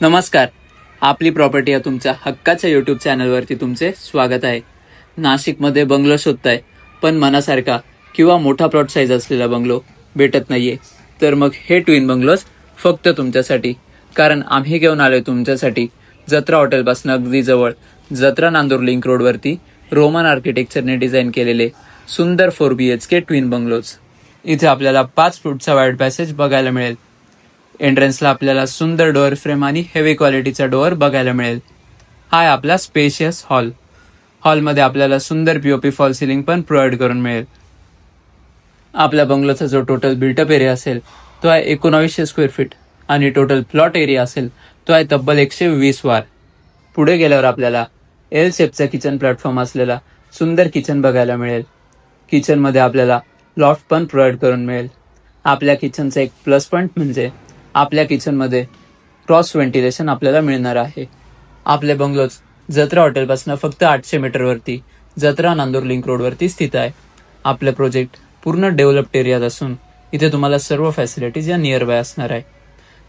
नमस्कार. आपली प्रॉपर्टी या तुमच्या हक्काच्या यूट्यूब चॅनलवरती तुमचे स्वागत आहे. नाशिकमध्ये बंगलो शोधताय पण मनासारखा किंवा मोठा प्लॉट साईज असलेला बंगलो भेटत नाहीये, तर मग हे ट्विन बंगलोज फक्त तुमच्यासाठी. कारण आम्ही घेऊन आलोय तुमच्यासाठी जत्रा हॉटेलपासून अगदी जवळ जत्रा नांदूर लिंक रोडवरती रोमन आर्किटेक्चरने डिझाईन केलेले सुंदर 4 BHK ट्विन बंगलोज. इथे आपल्याला 5 फूटचा वाईड पॅसेज बघायला मिळेल. एंट्रन्सला आपल्याला सुंदर डोअर फ्रेम आणि हेवी क्वालिटीचा डोअर बघायला मिळेल. हा आहे आपला स्पेशियस हॉल. हॉलमध्ये आपल्याला सुंदर POP फॉल सिलिंग पण प्रोव्हाइड करून मिळेल. आपल्या बंगलोचा जो टोटल बिल्टअप एरिया असेल तो आहे 1900 स्क्वेअर फीट आणि टोटल प्लॉट एरिया असेल तो आहे तब्बल 120 वार. पुढे गेल्यावर आपल्याला L शेपचा किचन प्लॅटफॉर्म असलेला सुंदर किचन बघायला मिळेल. किचनमध्ये आपल्याला लॉफ्ट पण प्रोव्हाइड करून मिळेल. आपल्या किचनचा एक प्लस पॉईंट म्हणजे आपल्या किचनमध्ये क्रॉस व्हेंटिलेशन आपल्याला मिळणार आहे. आपले बंगलोज जत्रा हॉटेलपासून फक्त 800 मीटरवरती जत्रा नांदूर लिंक रोडवरती स्थित आहे. आपलं प्रोजेक्ट पूर्ण डेव्हलप्ड एरियात असून इथे तुम्हाला सर्व फॅसिलिटीज या नियर बाय असणार आहे.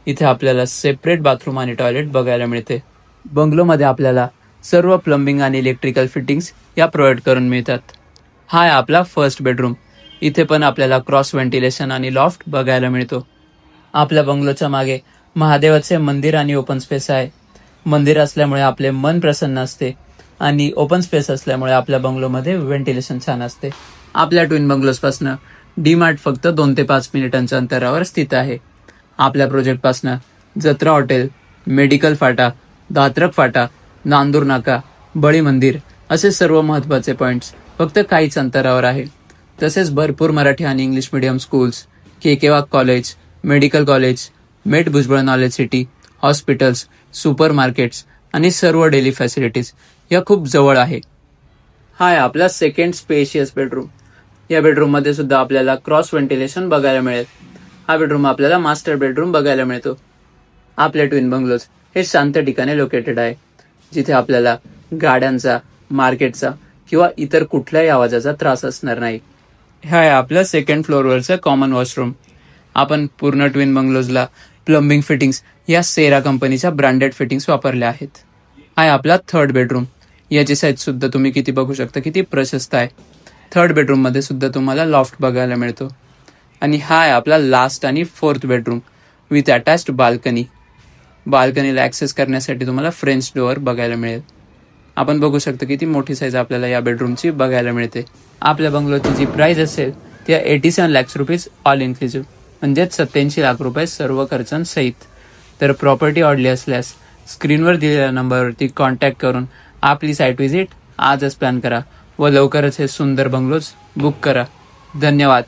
इथे आपल्याला सेपरेट बाथरूम आणि टॉयलेट बघायला मिळते. बंगलोमध्ये आपल्याला सर्व प्लंबिंग आणि इलेक्ट्रिकल फिटिंग्स या प्रोव्हाइड करून मिळतात. हा आहे आपला फर्स्ट बेडरूम. इथे पण आपल्याला क्रॉस व्हेंटिलेशन आणि लॉफ्ट बघायला मिळतो. आपल्या बंगलोच्या मागे महादेवाचे मंदिर आणि ओपन स्पेस आहे. मंदिर असल्यामुळे आपले मन प्रसन्न असते आणि ओपन स्पेस असल्यामुळे आपल्या बंगलोमध्ये व्हेंटिलेशन छान असते. आपल्या ट्विन बंगलोजपासून डीमार्ट फक्त 2 ते 5 मिनिटांच्या अंतरावर स्थित आहे. आपल्या प्रोजेक्टपासून जत्रा हॉटेल, मेडिकल फाटा, दात्रक फाटा, नांदूर नाका, बळी मंदिर असे सर्व महत्त्वाचे पॉइंट्स फक्त काहीच अंतरावर आहे. तसेच भरपूर मराठी आणि English medium schools, KK Wagh college, medical college, MET Bhujbal knowledge city, hospitals, supermarkets आणि सर्व डेली फॅसिलिटीज या खूप जवळ आहे. हा आहे आपला सेकंड स्पेशियस बेडरूम. या बेडरूममध्ये सुद्धा आपल्याला क्रॉस व्हेंटिलेशन बघायला मिळेल. हा बेडरूम आपल्याला मास्टर बेडरूम बघायला मिळतो. आपले ट्विन बंगलोज हे शांत ठिकाणी लोकेटेड आहे, जिथे आपल्याला गाड्यांचा, मार्केटचा किंवा इतर कुठल्याही आवाजाचा त्रास असणार नाही. हे आहे आपलं सेकंड फ्लोअरवरचं कॉमन वॉशरूम. आपण पूर्ण ट्विन बंगलोजला प्लंबिंग फिटिंग्स या सेरा कंपनीच्या ब्रँडेड फिटिंग्स वापरल्या आहेत. हा आहे आपला थर्ड बेडरूम. याची साईज सुद्धा तुम्ही किती बघू शकता, किती प्रशस्त आहे. थर्ड बेडरूम मध्ये सुद्धा तुम्हाला लॉफ्ट बघायला मिळतो. आणि हा आहे आपला लास्ट आणि fourth bedroom with attached balcony. बाल्कनीला ऍक्सेस करण्यासाठी तुम्हाला फ्रेंच डोअर बघायला मिळेल. आपण बघू शकतो किती मोठी साईज आपल्याला या बेडरूमची बघायला मिळते. आपल्या बंगलोची जी प्राइस असेल ती 87 लाख रुपीज ऑल इन्क्लुझिव्ह, म्हणजेच 87 लाख रुपये सर्व खर्चांसहित. तर प्रॉपर्टी आवडली असल्यास स्क्रीनवर दिलेल्या नंबरवरती कॉन्टॅक्ट करून आपली साईट व्हिजिट आजच प्लॅन करा व लवकरच हे सुंदर बंगलोज बुक करा. धन्यवाद.